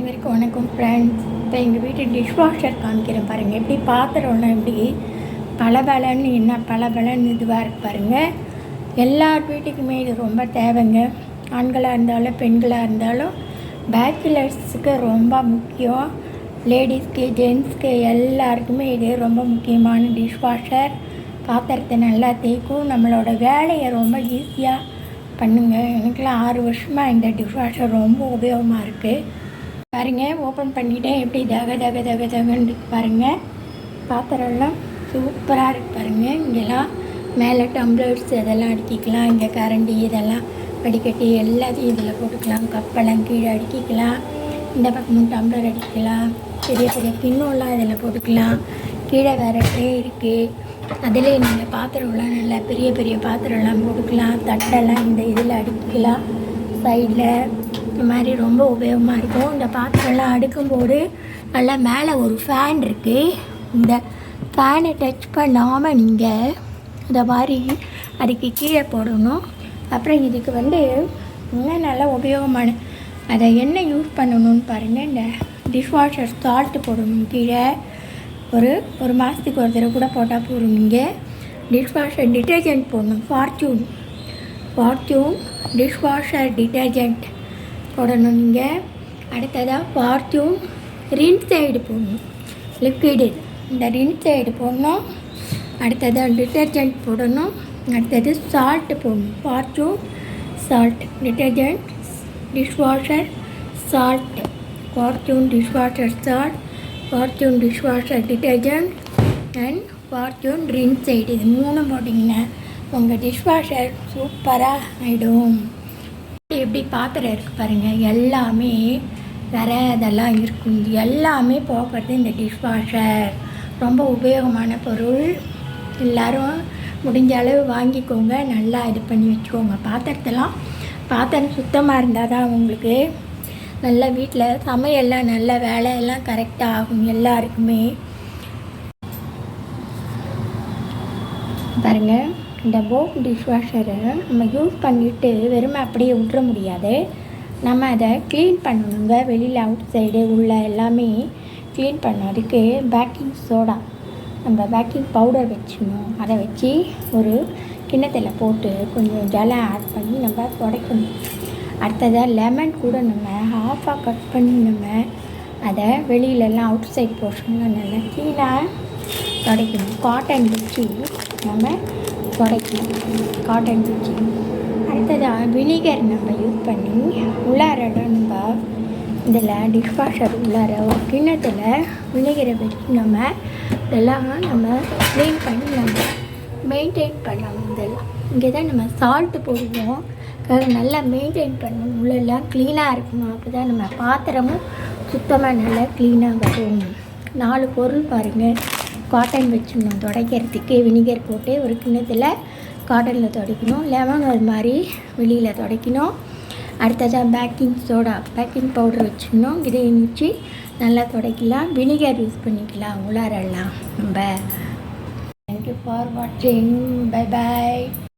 அனைவருக்கும் வணக்கம் ஃப்ரெண்ட்ஸ். இப்போ எங்கள் வீட்டு டிஷ்வாஷர் காமிக்கிறேன் பாருங்கள். எப்படி பாத்திரம்லாம் எப்படி பளபளன்னு என்ன பளபளன்னு இதுவாக இருக்கு பாருங்கள். எல்லார் வீட்டுக்குமே இது ரொம்ப தேவைங்க. ஆண்களாக இருந்தாலும் பெண்களாக இருந்தாலும் பேச்சுலர்ஸுக்கு ரொம்ப முக்கியம். லேடிஸ்க்கு ஜென்ஸ்க்கு எல்லாருக்குமே இது ரொம்ப முக்கியமான டிஷ்வாஷர். பாத்திரத்தை நல்லா தேய்க்கும், நம்மளோட வேலையை ரொம்ப ஈஸியாக பண்ணுங்க. எனக்குலாம் 6 வருஷமாக இந்த டிஷ்வாஷர் ரொம்ப உபயோகமாக இருக்குது பாருங்கள். ஓப்பன் பண்ணிவிட்டேன், எப்படி தகன்னு பாருங்கள். பாத்திரம்லாம் சூப்பராக இருக்குது பாருங்கள். இங்கெல்லாம் மேலே டம்ளர்ஸ் இதெல்லாம் அடிக்கிக்கலாம், இங்கே கரண்டி இதெல்லாம் வடிகட்டி எல்லாத்தையும் இதில் போட்டுக்கலாம். கப்பெல்லாம் கீழே அடுக்கிக்கலாம், இந்த பக்கமும் டம்ளர் அடிக்கலாம், பெரிய பெரிய கிண்ணம்லாம் இதில் போட்டுக்கலாம். கீழே வேறு ட்ரே இருக்குது, அதிலே நீங்கள் பாத்திரம்லாம் நல்லா பெரிய பெரிய பாத்திரம்லாம் போட்டுக்கலாம். தட்டெல்லாம் இந்த இதில் அடுக்கிக்கலாம். சைடில் இந்த மாதிரி ரொம்ப உபயோகமாக இருக்கும். இந்த பாத்திரம்லாம் அடுக்கும்போது நல்லா மேலே ஒரு ஃபேன் இருக்குது. இந்த ஃபேனை டச் பண்ணாமல் நீங்கள் இந்த மாதிரி அதுக்கு கீழே போடணும். அப்புறம் இதுக்கு இன்னும் நல்லா உபயோகமான அதை என்ன யூஸ் பண்ணணும்னு பாருங்கள். இந்த டிஷ்வாஷர் சால்ட்டு போடணும். கீழே ஒரு மாதத்துக்கு ஒரு தடவை கூட போட்டால் போதும். நீங்கள் டிஷ்வாஷர் டிட்டர்ஜென்ட் போடணும். ஃபார்ச்சூன் டிஷ்வாஷர் டிட்டர்ஜென்ட் போடணும். நீங்கள் அடுத்ததாக ஃபார்ச்சூன் ரின்ஸ் சைடு போடணும், லிக்விடு. இந்த ரின்ஸ் சைடு போடணும். அடுத்ததாக டிட்டர்ஜென்ட் போடணும். அடுத்தது சால்ட்டு போடணும். Fortune salt detergent dishwasher salt, fortune dishwasher salt, fortune dishwasher detergent and fortune rinse side. இது 3 போட்டிங்கன்னா உங்கள் டிஷ்வாஷர் சூப்பராக ஆகிடும். எப்படி பாத்திரம் இருக்குது பாருங்கள். எல்லாமே வேறு இதெல்லாம் இருக்கும். இது எல்லாமே போக்குறது இந்த டிஷ்வாஷர். ரொம்ப உபயோகமான பொருள். எல்லோரும் முடிஞ்ச அளவு வாங்கிக்கோங்க. நல்லா இது பண்ணி வச்சுக்கோங்க. பாத்திரம் சுத்தமாக இருந்தால் தான் உங்களுக்கு நல்ல வீட்டில் சமையல்லாம் நல்ல வேலையெல்லாம் கரெக்டாக ஆகும் எல்லாருக்குமே. பாருங்கள், இந்த போஷ் டிஷ்வாஷரை நம்ம யூஸ் பண்ணிவிட்டு வெறுமை அப்படியே விட்டுற முடியாது. நம்ம அதை க்ளீன் பண்ணணுங்க. வெளியில் அவுட் சைடு உள்ள எல்லாமே க்ளீன் பண்ணணும். அதுக்கு பேக்கிங் சோடா, நம்ம பேக்கிங் பவுடர் வச்சுக்கணும். அதை வச்சு ஒரு கிண்ணத்தில் போட்டு கொஞ்சம் ஜலம் ஆட் பண்ணி நம்ம துடைக்கணும். அடுத்ததாக லெமன் கூட நம்ம ஹாஃபாக கட் பண்ணி நம்ம அதை வெளியிலலாம் அவுட் சைட் போர்ஷன்லாம் நல்லா க்ளீனாக துடைக்கணும். காட்டன் வச்சு நம்ம துடைக்கணும். காட்டன் வச்சு அடுத்ததாக வினிகர் நம்ம யூஸ் பண்ணி உள்ளார நம்ம இதில் டிஷ்வாஷர் உள்ளார ஒரு கிண்ணத்தில் வினிகரை வச்சு நம்ம இதெல்லாம் நம்ம க்ளீன் பண்ணி நம்ம மெயின்டைன் பண்ணணும். இதெல்லாம் இங்கே தான் நம்ம சால்ட்டு போடுவோம். நல்லா மெயின்டைன் பண்ணணும். உள்ளெல்லாம் க்ளீனாக இருக்கணும். அப்போ தான் நம்ம பாத்திரமும் சுத்தமாக நல்லா க்ளீனாக வரும். 4 பொருள் பாருங்கள். காட்டன் வச்சுக்கணும் துடைக்கிறதுக்கு. வினிகர் போட்டு ஒரு கிண்ணத்தில் காட்டனில் துடைக்கணும். லெமன் ஒரு மாதிரி வெளியில் துடைக்கணும். அடுத்ததாக பேக்கிங் சோடா, பேக்கிங் பவுடர் வச்சுக்கணும். இதை வச்சு நல்லா துடைக்கலாம். வினிகர் யூஸ் பண்ணிக்கலாம் உள்ளாரெல்லாம் நம்ம. தேங்க்யூ ஃபார் வாட்சிங். Bye bye.